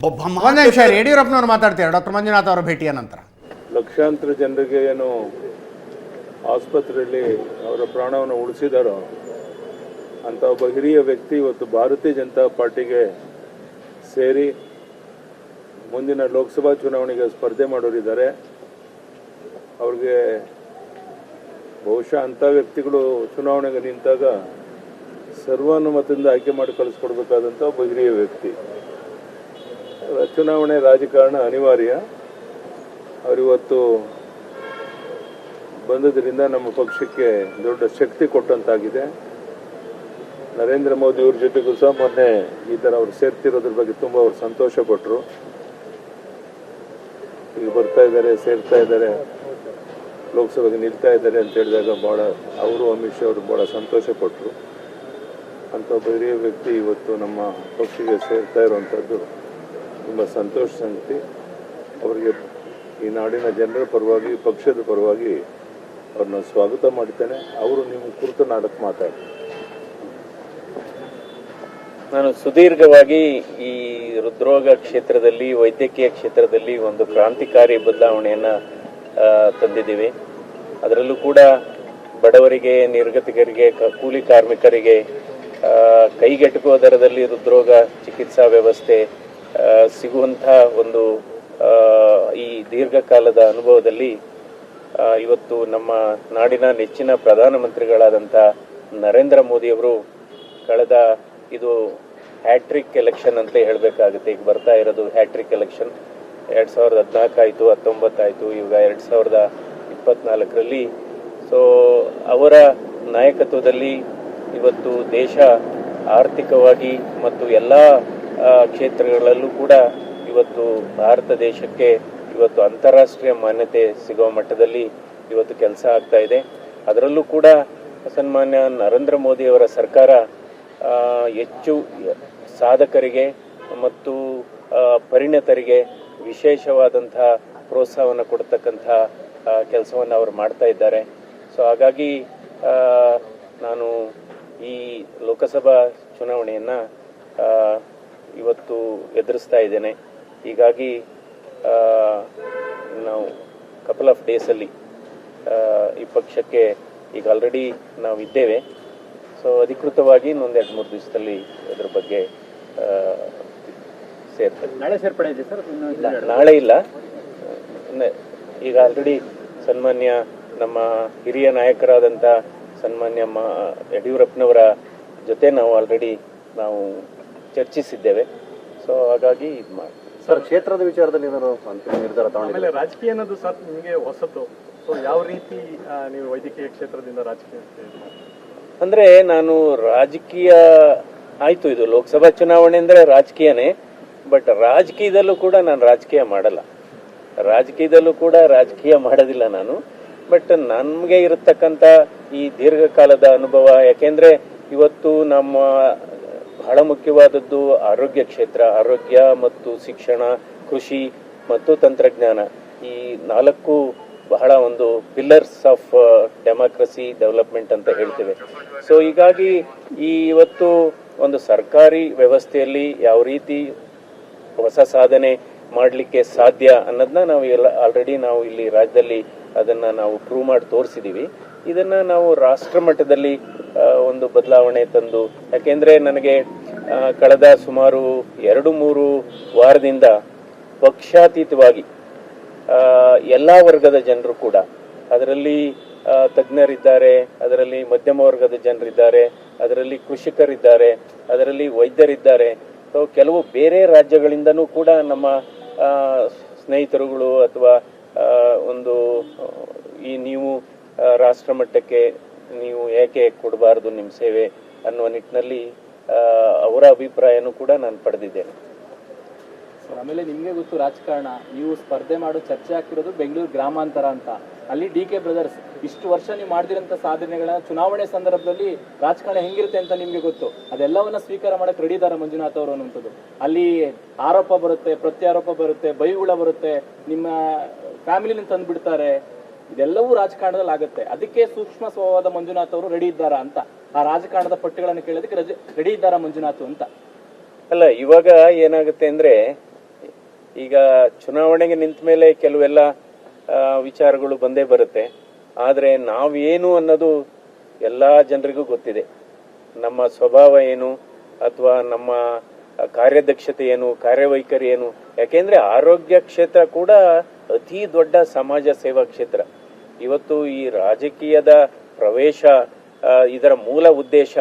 ಒಂದು ನಿಮಿಷ ಯಡಿಯೂರಪ್ಪನವರು ಮಾತಾಡ್ತಾರೆ ಡಾಕ್ಟರ್ ಮಂಜುನಾಥ್ ಅವರ ಭೇಟಿಯ ನಂತರ. ಲಕ್ಷಾಂತರ ಜನರಿಗೆ ಏನು ಆಸ್ಪತ್ರೆಯಲ್ಲಿ ಅವರ ಪ್ರಾಣವನ್ನು ಉಳಿಸಿದಾರೋ ಅಂತ ಒಬ್ಬ ಹಿರಿಯ ವ್ಯಕ್ತಿ ಇವತ್ತು ಭಾರತೀಯ ಜನತಾ ಪಾರ್ಟಿಗೆ ಸೇರಿ ಮುಂದಿನ ಲೋಕಸಭಾ ಚುನಾವಣೆಗೆ ಸ್ಪರ್ಧೆ ಮಾಡೋರಿದ್ದಾರೆ. ಅವ್ರಿಗೆ ಬಹುಶಃ ಅಂಥ ವ್ಯಕ್ತಿಗಳು ಚುನಾವಣೆಗೆ ನಿಂತಾಗ ಸರ್ವಾನುಮತದಿಂದ ಆಯ್ಕೆ ಮಾಡಿ ಕಳಿಸ್ಕೊಡ್ಬೇಕಾದಂಥ ಒಬ್ಬ ಹಿರಿಯ ವ್ಯಕ್ತಿ. ಚುನಾವಣೆ ರಾಜಕಾರಣ ಅನಿವಾರ್ಯ. ಅವರಿವತ್ತು ಬಂದದ್ರಿಂದ ನಮ್ಮ ಪಕ್ಷಕ್ಕೆ ದೊಡ್ಡ ಶಕ್ತಿ ಕೊಟ್ಟಂತಾಗಿದೆ. ನರೇಂದ್ರ ಮೋದಿ ಅವ್ರ ಜೊತೆಗೂ ಸಹ ಮೊನ್ನೆ ಈ ಥರ ಅವ್ರು ಸೇರ್ತಿರೋದ್ರ ಬಗ್ಗೆ ತುಂಬ ಅವ್ರು ಸಂತೋಷ ಪಟ್ಟರು. ಈಗ ಬರ್ತಾ ಇದ್ದಾರೆ, ಸೇರ್ತಾ ಇದ್ದಾರೆ, ಲೋಕಸಭೆಗೆ ನಿಲ್ತಾ ಇದ್ದಾರೆ ಅಂತ ಹೇಳಿದಾಗ ಭಾಳ ಅವರು ಅಮಿತ್ ಶಾ ಅವರು ಭಾಳ ಸಂತೋಷ ಪಟ್ಟರು. ಅಂಥ ಒಬ್ಬ ಹಿರಿಯ ವ್ಯಕ್ತಿ ಇವತ್ತು ನಮ್ಮ ಪಕ್ಷಕ್ಕೆ ಸೇರ್ತಾ ಇರುವಂಥದ್ದು ತುಂಬ ಸಂತೋಷ ಸಂಗತಿ. ಅವರಿಗೆ ಈ ನಾಡಿನ ಜನರ ಪರವಾಗಿ, ಪಕ್ಷದ ಪರವಾಗಿ ಅವ್ರನ್ನ ಸ್ವಾಗತ ಮಾಡ್ತೇನೆ. ಅವರು ನಿಮ್ಮ ಕುರಿತು ನಾಡಕ್ಕೆ ಮಾತಾಡ್ತಾರೆ. ನಾನು ಸುದೀರ್ಘವಾಗಿ ಈ ಹೃದ್ರೋಗ ಕ್ಷೇತ್ರದಲ್ಲಿ, ವೈದ್ಯಕೀಯ ಕ್ಷೇತ್ರದಲ್ಲಿ ಒಂದು ಕ್ರಾಂತಿಕಾರಿ ಬದಲಾವಣೆಯನ್ನ ತಂದಿದ್ದೀವಿ. ಅದರಲ್ಲೂ ಕೂಡ ಬಡವರಿಗೆ, ನಿರ್ಗತಿಕರಿಗೆ, ಕೂಲಿ ಕಾರ್ಮಿಕರಿಗೆ ಕೈಗೆಟುಕುವ ದರದಲ್ಲಿ ಹೃದ್ರೋಗ ಚಿಕಿತ್ಸಾ ವ್ಯವಸ್ಥೆ ಸಿಗುವಂಥ ಒಂದು ಈ ದೀರ್ಘಕಾಲದ ಅನುಭವದಲ್ಲಿ ಇವತ್ತು ನಮ್ಮ ನಾಡಿನ ನೆಚ್ಚಿನ ಪ್ರಧಾನಮಂತ್ರಿಗಳಾದಂಥ ನರೇಂದ್ರ ಮೋದಿಯವರು ಕಳೆದ ಇದು ಹ್ಯಾಟ್ರಿಕ್ ಎಲೆಕ್ಷನ್ ಅಂತ ಹೇಳಬೇಕಾಗುತ್ತೆ. ಈಗ ಬರ್ತಾ ಇರೋದು ಹ್ಯಾಟ್ರಿಕ್ ಎಲೆಕ್ಷನ್. 2014 ಆಯಿತು, 19 ಆಯಿತು, ಈಗ 2024ರಲ್ಲಿ. ಸೊ ಅವರ ನಾಯಕತ್ವದಲ್ಲಿ ಇವತ್ತು ದೇಶ ಆರ್ಥಿಕವಾಗಿ ಮತ್ತು ಎಲ್ಲ ಕ್ಷೇತ್ರಗಳಲ್ಲೂ ಕೂಡ ಇವತ್ತು ಭಾರತ ದೇಶಕ್ಕೆ ಇವತ್ತು ಅಂತಾರಾಷ್ಟ್ರೀಯ ಮಾನ್ಯತೆ ಸಿಗುವ ಮಟ್ಟದಲ್ಲಿ ಇವತ್ತು ಕೆಲಸ ಆಗ್ತಾ ಇದೆ. ಅದರಲ್ಲೂ ಕೂಡ ಸನ್ಮಾನ್ಯ ನರೇಂದ್ರ ಮೋದಿ ಅವರ ಸರ್ಕಾರ ಹೆಚ್ಚು ಸಾಧಕರಿಗೆ ಮತ್ತು ಪರಿಣತರಿಗೆ ವಿಶೇಷವಾದಂತಹ ಪ್ರೋತ್ಸಾಹವನ್ನು ಕೊಡ್ತಕ್ಕಂಥ ಕೆಲಸವನ್ನು ಅವರು ಮಾಡ್ತಾ ಇದ್ದಾರೆ. ಸೊ ಹಾಗಾಗಿ ನಾನು ಈ ಲೋಕಸಭಾ ಚುನಾವಣೆಯನ್ನು ಇವತ್ತು ಎದುರಿಸ್ತಾ ಇದ್ದೇನೆ. ಹೀಗಾಗಿ ನಾವು ಕಪಲ್ ಆಫ್ ಡೇಸಲ್ಲಿ ಈ ಪಕ್ಷಕ್ಕೆ ಈಗ ಆಲ್ರೆಡಿ ನಾವು ಇದ್ದೇವೆ. ಸೊ ಅಧಿಕೃತವಾಗಿ ಇನ್ನೊಂದು 2-3 ದಿವಸದಲ್ಲಿ ಅದ್ರ ಬಗ್ಗೆ ಸೇರ್ತೇವೆ. ನಾಳೆ ಸೇರ್ಪಡೆ ಇದೆ ಸರ್? ನಾಳೆ ಇಲ್ಲ, ಈಗ ಆಲ್ರೆಡಿ ಸನ್ಮಾನ್ಯ ನಮ್ಮ ಹಿರಿಯ ನಾಯಕರಾದಂಥ ಸನ್ಮಾನ್ಯ ಯಡಿಯೂರಪ್ಪನವರ ಜೊತೆ ನಾವು ಆಲ್ರೆಡಿ ಚರ್ಚಿಸಿದ್ದೇವೆ. ಸೊ ಹಾಗಾಗಿ ಇದು ಮಾಡಿ ಸರ್, ಕ್ಷೇತ್ರದ ವಿಚಾರದಲ್ಲಿ ಏನಾದ್ರು ಅಂತಿಮ ನಿರ್ಧಾರ ತಗೊಂಡಿದ್ದೀರಾ? ಆಮೇಲೆ ರಾಜಕೀಯ ಅನ್ನೋದು ಸರ್ ನಿಮಗೆ ಹೊಸತು. ಸೊ ಯಾವ ರೀತಿ ನೀವು ವೈದ್ಯಕೀಯ ಕ್ಷೇತ್ರದಿಂದ ರಾಜಕೀಯ ಅಂದ್ರೆ ನಾನು ರಾಜಕೀಯ ಆಯ್ತು, ಇದು ಲೋಕಸಭಾ ಚುನಾವಣೆ ಅಂದ್ರೆ ರಾಜಕೀಯನೇ. ಬಟ್ ರಾಜಕೀಯದಲ್ಲೂ ಕೂಡ ನಾನು ರಾಜಕೀಯ ಮಾಡಲ್ಲ, ರಾಜಕೀಯದಲ್ಲೂ ಕೂಡ ರಾಜಕೀಯ ಮಾಡೋದಿಲ್ಲ ನಾನು. ಬಟ್ ನಮಗೆ ಇರತಕ್ಕಂಥ ಈ ದೀರ್ಘಕಾಲದ ಅನುಭವ, ಯಾಕೆಂದ್ರೆ ಇವತ್ತು ನಮ್ಮ ಬಹಳ ಮುಖ್ಯವಾದದ್ದು ಆರೋಗ್ಯ ಕ್ಷೇತ್ರ, ಆರೋಗ್ಯ ಮತ್ತು ಶಿಕ್ಷಣ, ಕೃಷಿ ಮತ್ತು ತಂತ್ರಜ್ಞಾನ, ಈ 4 ಬಹಳ ಒಂದು ಪಿಲ್ಲರ್ಸ್ ಆಫ್ ಡೆಮಾಕ್ರಸಿ ಡೆವಲಪ್ಮೆಂಟ್ ಅಂತ ಹೇಳ್ತೇವೆ. ಸೊ ಹೀಗಾಗಿ ಇವತ್ತು ಒಂದು ಸರ್ಕಾರಿ ವ್ಯವಸ್ಥೆಯಲ್ಲಿ ಯಾವ ರೀತಿ ಹೊಸ ಸಾಧನೆ ಮಾಡಲಿಕ್ಕೆ ಸಾಧ್ಯ ಅನ್ನೋದನ್ನ ನಾವು ಆಲ್ರೆಡಿ ನಾವು ಇಲ್ಲಿ ರಾಜ್ಯದಲ್ಲಿ ಅದನ್ನ ನಾವು ಪ್ರೂವ್ ಮಾಡಿ ತೋರಿಸಿದೀವಿ. ಇದನ್ನ ನಾವು ರಾಷ್ಟ್ರ ಮಟ್ಟದಲ್ಲಿ ಒಂದು ಬದಲಾವಣೆ ತಂದು, ಯಾಕೆಂದ್ರೆ ನನಗೆ ಕಳೆದ ಸುಮಾರು 2-3 ವಾರದಿಂದ ಪಕ್ಷಾತೀತವಾಗಿ ಎಲ್ಲ ವರ್ಗದ ಜನರು ಕೂಡ, ಅದರಲ್ಲಿ ತಜ್ಞರಿದ್ದಾರೆ, ಅದರಲ್ಲಿ ಮಧ್ಯಮ ವರ್ಗದ ಜನರಿದ್ದಾರೆ, ಅದರಲ್ಲಿ ಕೃಷಿಕರಿದ್ದಾರೆ, ಅದರಲ್ಲಿ ವೈದ್ಯರಿದ್ದಾರೆ. ಸೊ ಕೆಲವು ಬೇರೆ ರಾಜ್ಯಗಳಿಂದನೂ ಕೂಡ ನಮ್ಮ ಸ್ನೇಹಿತರುಗಳು ಅಥವಾ ಒಂದು ಈ ನೀವು ರಾಷ್ಟ್ರ ಮಟ್ಟಕ್ಕೆ ನೀವು ಏಕೆ ಕೊಡಬಾರದು ನಿಮ್ಮ ಸೇವೆ ಅನ್ನುವ ನಿಟ್ಟಿನಲ್ಲಿ ಅವರ ಅಭಿಪ್ರಾಯನೂ ಕೂಡ ನಾನು ಪಡೆದಿದ್ದೇನೆ. ಆಮೇಲೆ ನಿಮಗೆ ಗೊತ್ತು, ರಾಜಕಾರಣ ನೀವು ಸ್ಪರ್ಧೆ ಮಾಡೋ ಚರ್ಚೆ ಆಗ್ತಿರೋದು ಬೆಂಗಳೂರು ಗ್ರಾಮಾಂತರ ಅಂತ. ಅಲ್ಲಿ DK ಬ್ರದರ್ಸ್ ಇಷ್ಟು ವರ್ಷ ನೀವು ಮಾಡಿದಿರಂತ ಸಾಧನೆಗಳನ್ನ ಚುನಾವಣೆ ಸಂದರ್ಭದಲ್ಲಿ ರಾಜಕಾರಣ ಹೆಂಗಿರುತ್ತೆ ಅಂತ ನಿಮ್ಗೆ ಗೊತ್ತು. ಅದೆಲ್ಲವನ್ನ ಸ್ವೀಕಾರ ಮಾಡಕ್ ರೆಡಿ ಇದ್ದಾರೆ ಮಂಜುನಾಥ್ ಅವರು ಅನ್ನುವಂಥದ್ದು. ಅಲ್ಲಿ ಆರೋಪ ಬರುತ್ತೆ, ಪ್ರತ್ಯಾರೋಪ ಬರುತ್ತೆ, ಬೈಗುಳ ಬರುತ್ತೆ, ನಿಮ್ಮ ಫ್ಯಾಮಿಲಿನ ತಂದ್ಬಿಡ್ತಾರೆ. ಇದೆಲ್ಲವೂ ರಾಜಕಾರಣದಲ್ಲಿ ಆಗುತ್ತೆ. ಅದಕ್ಕೆ ಸೂಕ್ಷ್ಮ ಸ್ವಭಾವದ ಮಂಜುನಾಥ್ ಅವರು ರೆಡಿ ಇದ್ದಾರಾ ಅಂತ, ಆ ರಾಜಕಾರಣದ ಪಟ್ಟಿಗಳನ್ನು ಕೇಳೋದಕ್ಕೆ ರೆಡಿ ಇದ್ದಾರಾ ಮಂಜುನಾಥ್ ಅಂತ. ಅಲ್ಲ, ಇವಾಗ ಏನಾಗುತ್ತೆ ಅಂದ್ರೆ ಈಗ ಚುನಾವಣೆಗೆ ನಿಂತ ಮೇಲೆ ಕೆಲವೆಲ್ಲ ವಿಚಾರಗಳು ಬಂದೇ ಬರುತ್ತೆ. ಆದರೆ ನಾವೇನು ಅನ್ನೋದು ಎಲ್ಲ ಜನರಿಗೂ ಗೊತ್ತಿದೆ. ನಮ್ಮ ಸ್ವಭಾವ ಏನು ಅಥವಾ ನಮ್ಮ ಕಾರ್ಯದಕ್ಷತೆ ಏನು, ಕಾರ್ಯವೈಖರಿ ಏನು. ಯಾಕೆಂದ್ರೆ ಆರೋಗ್ಯ ಕ್ಷೇತ್ರ ಕೂಡ ಅತಿ ದೊಡ್ಡ ಸಮಾಜ ಸೇವಾ ಕ್ಷೇತ್ರ. ಇವತ್ತು ಈ ರಾಜಕೀಯದ ಪ್ರವೇಶ, ಇದರ ಮೂಲ ಉದ್ದೇಶ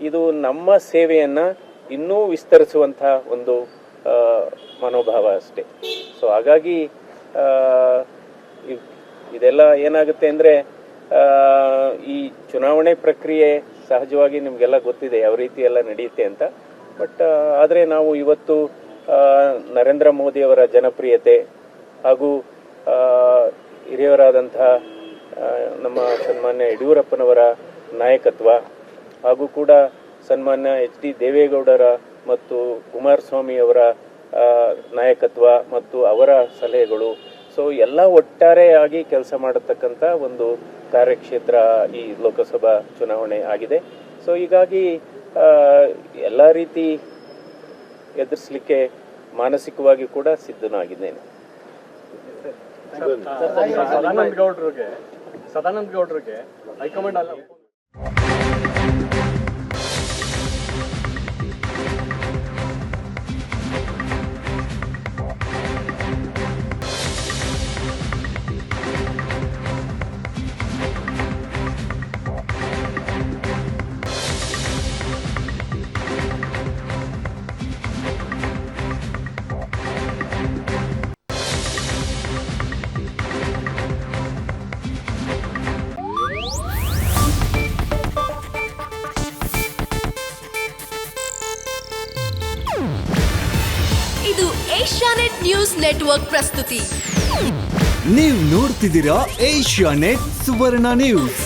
ಇದು ನಮ್ಮ ಸೇವೆಯನ್ನ ಇನ್ನೂ ವಿಸ್ತರಿಸುವಂತ ಒಂದು ಮನೋಭಾವ ಅಷ್ಟೇ. ಸೊ ಹಾಗಾಗಿ ಇದೆಲ್ಲ ಏನಾಗುತ್ತೆ ಅಂದ್ರೆ ಈ ಚುನಾವಣೆ ಪ್ರಕ್ರಿಯೆ ಸಹಜವಾಗಿ ನಿಮ್ಗೆಲ್ಲ ಗೊತ್ತಿದೆ ಯಾವ ರೀತಿ ಎಲ್ಲ ನಡೆಯುತ್ತೆ ಅಂತ. ಬಟ್ ಆದರೆ ನಾವು ಇವತ್ತು ನರೇಂದ್ರ ಮೋದಿಯವರ ಜನಪ್ರಿಯತೆ ಹಾಗೂ ಹಿರಿಯರಾದಂತಹ ನಮ್ಮ ಸನ್ಮಾನ್ಯ ಯಡಿಯೂರಪ್ಪನವರ ನಾಯಕತ್ವ ಹಾಗೂ ಕೂಡ ಸನ್ಮಾನ್ಯ HD ದೇವೇಗೌಡರ ಮತ್ತು ಕುಮಾರಸ್ವಾಮಿ ಅವರ ನಾಯಕತ್ವ ಮತ್ತು ಅವರ ಸಲಹೆಗಳು, ಸೊ ಎಲ್ಲ ಒಟ್ಟಾರೆಯಾಗಿ ಕೆಲಸ ಮಾಡತಕ್ಕಂಥ ಒಂದು ಕಾರ್ಯಕ್ಷೇತ್ರ ಈ ಲೋಕಸಭಾ ಚುನಾವಣೆ ಆಗಿದೆ. ಸೊ ಹೀಗಾಗಿ ಎಲ್ಲ ರೀತಿ ಎದುರಿಸಲಿಕ್ಕೆ ಮಾನಸಿಕವಾಗಿ ಕೂಡ ಸಿದ್ಧನಾಗಿದ್ದೇನೆ. ಸದಾನಂದ ಗೌಡ್ರಿಗೆ ಹೈಕಮಾಂಡ್ ಅಲ್ಲ ಇದು ಏಷ್ಯಾನೆಟ್ ನ್ಯೂಸ್ ನೆಟ್ವರ್ಕ್ ಪ್ರಸ್ತುತಿ. ನೀವು ನೋಡ್ತಿದ್ದೀರಾ ಏಷ್ಯಾನೆಟ್ ಸುವರ್ಣ ನ್ಯೂಸ್.